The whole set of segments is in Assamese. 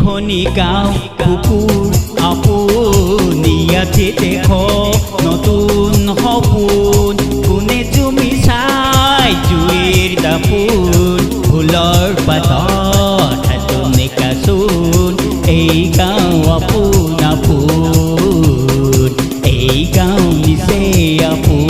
শুৱনি গাঁও কুকুৰ আপুনি ইয়াতে দেখ নতুন সপোন কোনে তুমি চাই জুইৰ দাপোন ফুলৰ পাতত হাতনে কাচোন এই গাঁও আপোন আপোন এই গাঁও নিচে আপোন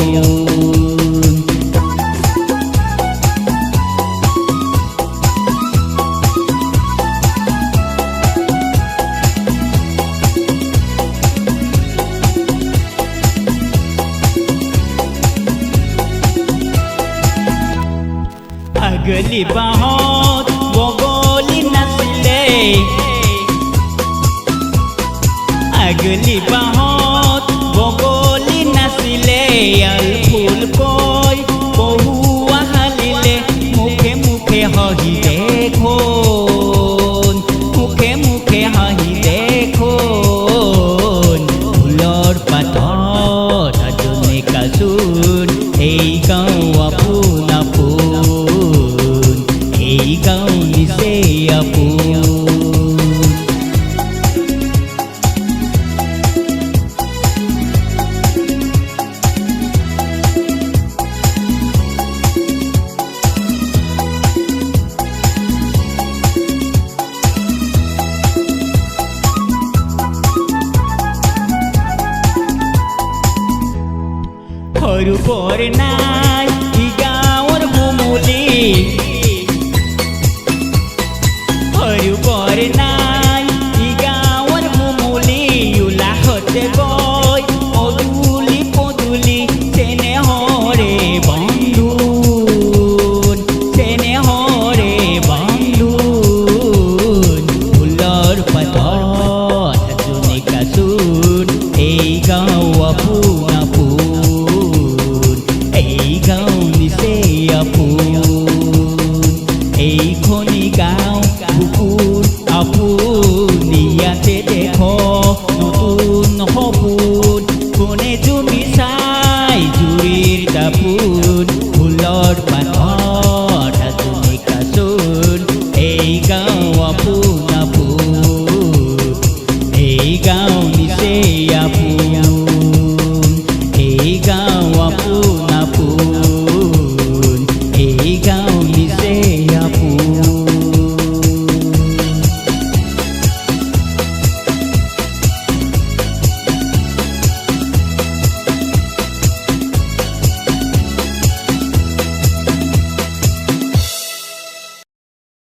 আগলি বাঁহত বগলী নাছিলে আগলি বাঁহত বগলী নাছিলে আল ফুল কৈ পহুৱা হালিলে মুখে মুখে হাঁহি দেখোন মুখে মুখে হাঁহি দেখোন ফুলৰ পাতত হাতনে কাচোন এই গাঁও আপোন আপোন এই গাঁও নিচে আপোন সৰু বৰ নাই ই গাঁৱৰ হুমুলি সৰু বৰ নাই ই গাঁৱৰ হুমুলি উলাহতে গৈ পদূলি পদূলি চেনেহৰে বন্ধুন চেনেহৰে বন্ধুন ফুলৰ পাতত হাতনে কাচোন এই গাঁও আপোন আপোন এই গাঁও নিচে আপোন